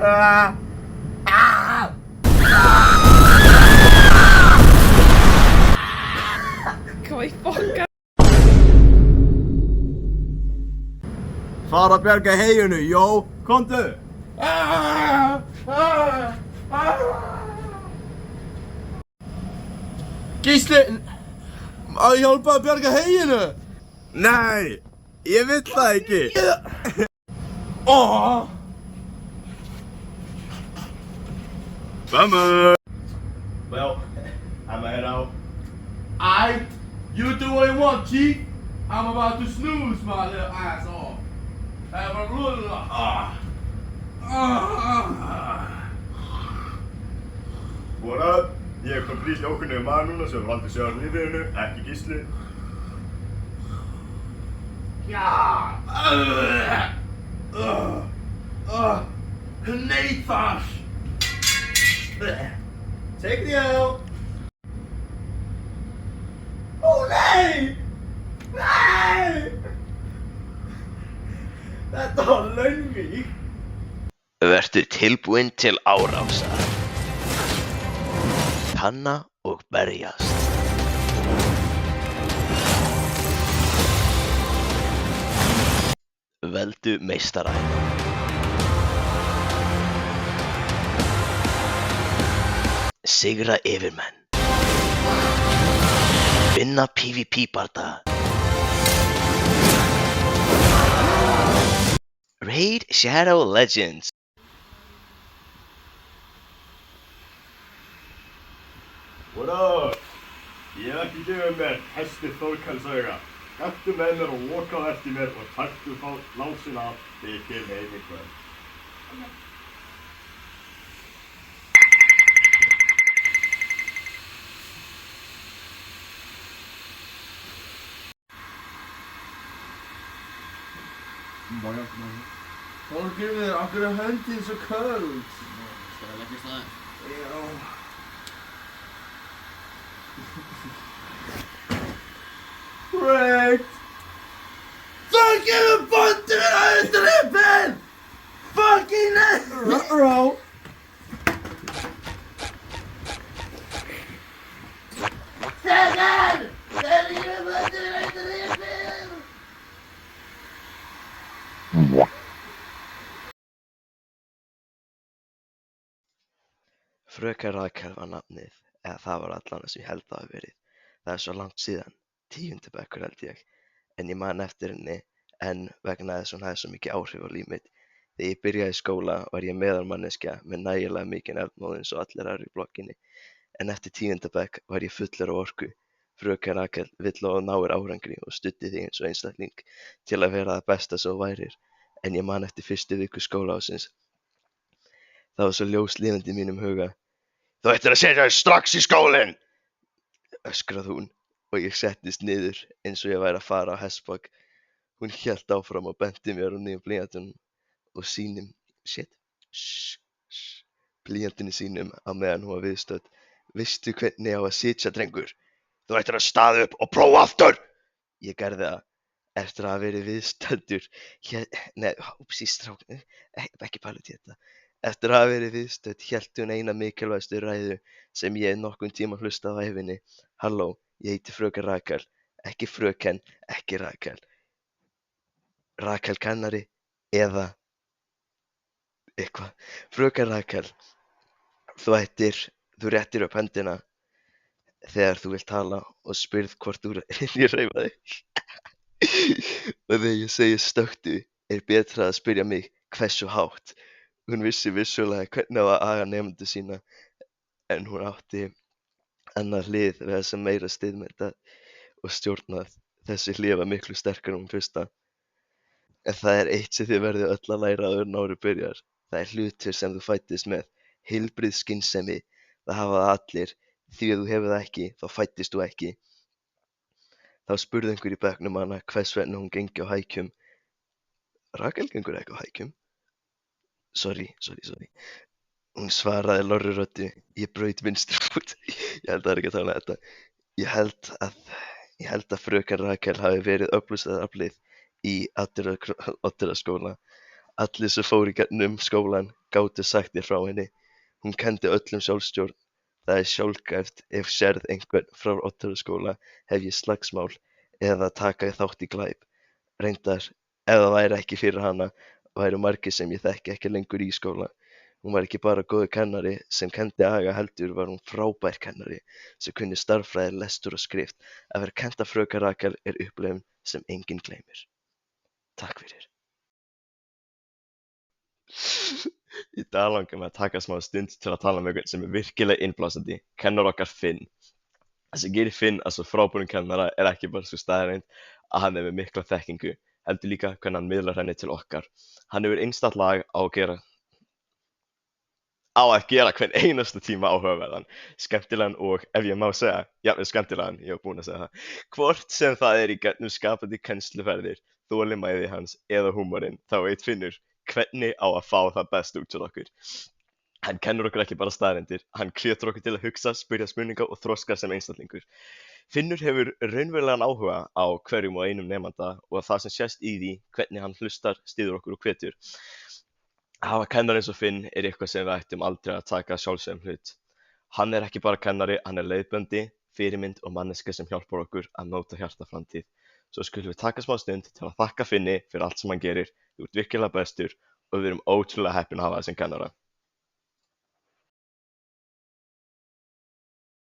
Hvað í fokka? Fara að bjarga heyinu, jó, komdu! Gísli, að hjálpa að bjarga heyinu? Nei, ég vill það ekki. Bummer. Well, I'ma head out. Aight, you do what you want, Chief. I'm about to snooze my little ass off. Have a little, What up? Ég er komplítið ókunnur maður núna sem valdi að sjá lífiðinu, ekki Gísli. Nathan! Take the L! Ó nei! Nei! Þetta var Launvík! Vertu tilbúinn til árásar. Kanna og berjast. Veldu meistaræði. Sigra yfirmenn. Vinna PvP-bardaga. Raid Shadow Legends. What up? Ég er ekki gefið mér hesti Þórkelsauga. Gættu með mér og loka á eftir mér og taktu lásin af þegar ég kem heim í kvöld. Þorgrímur, af hverju er höndin svo köld? Skal það leggja staðinn? Já. Great! Þorgrímur, bóttu mér að strippin! Fucking Ruh-roh! Þorgrímur! Þorgrímur, bóttu mér að strippin! Fröken Rakel var nafnið, eða það var allan sem ég held það hafi verið. Það er svo langt síðan, 10. bekkur held ég, en ég man eftir henni enn vegna þess að hún hafði svo mikið áhrif á líf mitt. Þegar ég byrjaði í skóla var ég meðalmanneskja með nægilega mikinn eldmóð eins og allir aðrir í blokkinni, en eftir 10. bekk var ég fullur af orku. Fröken Rakel vill og náir árangri og studdi þig eins og einstakling til að vera það besta sem þú værir, en ég man eftir fyrstu viku skólaársins. Það var svo ljóslifandi í mínum huga. Þú ættir að setja þig strax í skólinn! Öskraði hún og ég settist niður eins og ég væri að fara á hestbak. Hún hélt áfram og benti mér á nýjum blýantinum og blýantinum sínum á meðan hún var viðstödd. Veistu hvernig á að sitja, drengur? Þú ættir að staða upp og prófa aftur! Ég gerði það. Eftir að hafa verið viðstaddur ekki pæla út í þetta. Eftir að hafa verið viðstödd hélt hún eina mikilvægustu ræðu sem ég nokkurn tíma hlustað á ævinni. Halló, ég heiti fröken Rakel. Ekki fröken, ekki Rakel. Rakel kennari eða eitthvað. Fröken Rakel, þú réttir upp höndina þegar þú vilt tala og spyrð hvort þú reynir hreyfa þig. Og þegar ég segi stökktu er betra að spyrja mig hversu hátt. Hún vissi vissulega hvernig á að aga nemendur sína en hún átti annað hlið við þessa meira stiðmynda og stjórnað. Þessi hlið var miklu sterkari en hún fyrsta. En það er eitt sem þið verðið öll að læra áður en árið byrjar. Það er hlutur sem þú fæddist með. Heilbrigð skynsemi. Það hafa það allir. Því að þú hefur það ekki, þá fæddist þú ekki. Þá spurði einhver í bekknum hana hvers vegna hún gengi á hækjum. Rakel gengur ekki á hækjum. Sorry. Hún svaraði lorri röddu. Ég braut vinstri fót. Ég held að það er ekki að tala um þetta. Ég held að fröken Rakel hafi verið öflugstaraflið í Oddeyrarskóla. Allir sem fóru í gegnum skólann gátu sagt þér frá henni. Hún kenndi öllum sjálfstjórn. Það er sjálfgæft ef sérð einhvern frá Oddaverjaskóla hefja slagsmál eða taka þátt í glæp. Reyndar, ef það væri ekki fyrir hana, væru margir sem ég þekki ekki lengur í skóla. Hún var ekki bara góður kennari sem kenndi aga heldur var hún frábær kennari sem kunni stærðfræði, lestur og skrift. Að vera kennt af fröken Rakel er upplifun sem enginn gleymir. Takk fyrir. Í dag langar mig að taka smá stund til að tala um einhvern sem er virkilega innblásandi, kennar okkar Finn. Það sem gerir Finn að svo frábærum kennara er ekki bara sú staðreynd að hann er með mikla þekkingu, heldur líka hvernig hann miðlar henni til okkar. Hann hefur einstakt lag á að gera hvern einasta tíma áhugaverðan, skemmtilegan og, ef ég má segja, jafnvel skemmtilegan, ég var búinn að segja það. Hvort sem það er í gegnum skapandi kennsluferðir, þolinmæði hans eða húmorinn, þá veit Finnur hvernig á að fá það best út til okkur. Hann kennur okkur ekki bara staðreyndir, hann hvetur okkur til að hugsa, spyrja spurninga og þroska sem einstaklingur. Finnur hefur raunverulegan áhuga á hverjum og einum nemanda og það sem sést í því hvernig hann hlustar, styður okkur og hvetur. Að hafa kennara eins og Finn er eitthvað sem við ættum aldrei að taka sjálfsögðum hlut. Hann er ekki bara kennari, hann er leiðbeindi, fyrirmynd og manneska sem hjálpar okkur að móta hjartaframtíð. Svo skulum við taka smá stund til að þakka Finni fyrir allt sem hann gerir. Þú ert virkilega bestur og við erum ótrúlega heppin að hafa þig sem kennara.